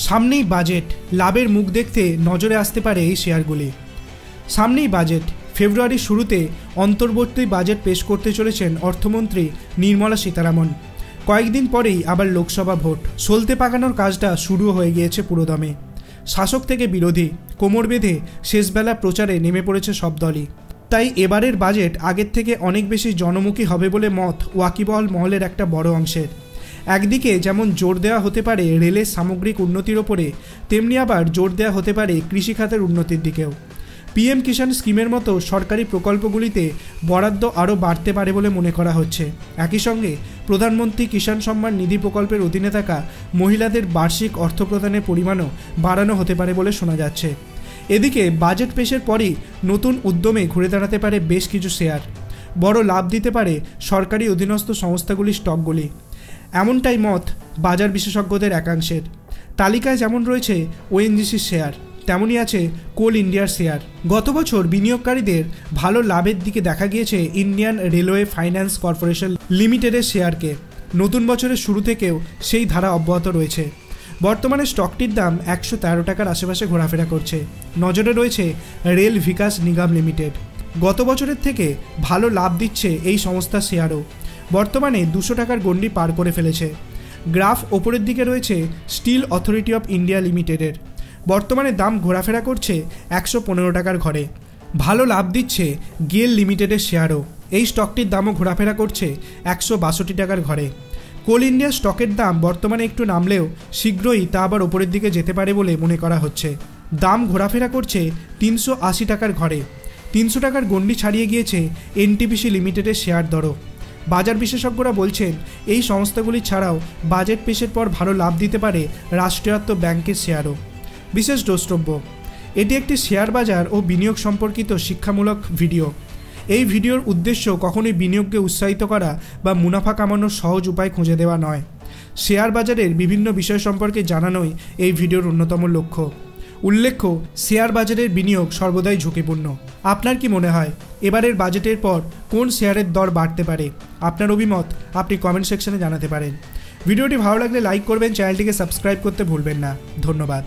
সামনেই বাজেট, লাভের মুখ দেখতে নজরে আসতে পারে এই শেয়ারগুলি। সামনেই বাজেট, ফেব্রুয়ারির শুরুতে অন্তর্বর্তী বাজেট পেশ করতে চলেছেন অর্থমন্ত্রী নির্মলা সীতারামন। কয়েকদিন পরেই আবার লোকসভা ভোট, সলতে পাকানোর কাজটা শুরু হয়ে গিয়েছে পুরোদমে। শাসক থেকে বিরোধী কোমর বেঁধে শেষবেলা প্রচারে নেমে পড়েছে সব দলই। তাই এবারের বাজেট আগের থেকে অনেক বেশি জনমুখী হবে বলে মত ওয়াকিবহাল মহলের একটা বড় অংশের। একদিকে যেমন জোর দেওয়া হতে পারে রেলের সামগ্রিক উন্নতির ওপরে, তেমনি আবার জোর দেওয়া হতে পারে কৃষিখাতের উন্নতির দিকেও। পিএম কিষাণ স্কিমের মতো সরকারি প্রকল্পগুলিতে বরাদ্দ আরও বাড়তে পারে বলে মনে করা হচ্ছে। একই সঙ্গে প্রধানমন্ত্রী কিষাণ সম্মান নিধি প্রকল্পের অধীনে থাকা মহিলাদের বার্ষিক অর্থ প্রদানের পরিমাণও বাড়ানো হতে পারে বলে শোনা যাচ্ছে। এদিকে বাজেট পেশের পরই নতুন উদ্যমে ঘুরে দাঁড়াতে পারে বেশ কিছু শেয়ার। বড় লাভ দিতে পারে সরকারি অধীনস্থ সংস্থাগুলির স্টকগুলি, এমনটাই মত বাজার বিশেষজ্ঞদের একাংশের। তালিকায় যেমন রয়েছে ওএনজিসির শেয়ার, তেমনই আছে কোল ইন্ডিয়ার শেয়ার। গত বছর বিনিয়োগকারীদের ভালো লাভের দিকে দেখা গিয়েছে ইন্ডিয়ান রেলওয়ে ফাইন্যান্স কর্পোরেশন লিমিটেডের শেয়ারকে। নতুন বছরের শুরু থেকেও সেই ধারা অব্যাহত রয়েছে। বর্তমানে স্টকটির দাম 113 টাকার আশেপাশে ঘোরাফেরা করছে। নজরে রয়েছে রেল বিকাশ নিগম লিমিটেড। গত বছরের থেকে ভালো লাভ দিচ্ছে এই সংস্থার শেয়ারও। বর্তমানে 200 টাকার গণ্ডি পার করে ফেলেছে। গ্রাফ ওপরের দিকে রয়েছে স্টিল অথরিটি অফ ইন্ডিয়া লিমিটেডের। বর্তমানে দাম ঘোরাফেরা করছে 115 টাকার ঘরে। ভালো লাভ দিচ্ছে গেল লিমিটেডের শেয়ারও। এই স্টকটির দামও ঘোরাফেরা করছে 162 টাকার ঘরে। কোল ইন্ডিয়া স্টকের দাম বর্তমানে একটু নামলেও শীঘ্রই তা আবার ওপরের দিকে যেতে পারে বলে মনে করা হচ্ছে। দাম ঘোরাফেরা করছে 380 টাকার ঘরে। 300 টাকার গণ্ডি ছাড়িয়ে গিয়েছে এনটিপিসি লিমিটেডের শেয়ার দরও। বাজার বিশেষজ্ঞরা বলছেন এই সংস্থাগুলি ছাড়াও বাজেট পেশের পর ভালো লাভ দিতে পারে রাষ্ট্রায়ত্ত ব্যাংকের শেয়ারও। বিশেষ দ্রষ্টব্য, এটি একটি শেয়ার বাজার ও বিনিয়োগ সম্পর্কিত শিক্ষামূলক ভিডিও। এই ভিডিওর উদ্দেশ্য কখনোই বিনিয়োগকে উৎসাহিত করা বা মুনাফা কামানোর সহজ উপায় খুঁজে দেওয়া নয়। শেয়ার বাজারের বিভিন্ন বিষয় সম্পর্কে জানানোই এই ভিডিওর অন্যতম লক্ষ্য। উল্লেখ্য, শেয়ার বাজারের বিনিয়োগ সর্বদাই ঝুঁকিপূর্ণ। আপনার কি মনে হয় এবারের বাজেটের পর কোন শেয়ারের দর বাড়তে পারে? আপনার অভিমত আপনি কমেন্ট সেকশনে জানাতে পারেন। ভিডিওটি ভালো লাগলে লাইক করবেন, চ্যানেলটিকে সাবস্ক্রাইব করতে ভুলবেন না। ধন্যবাদ।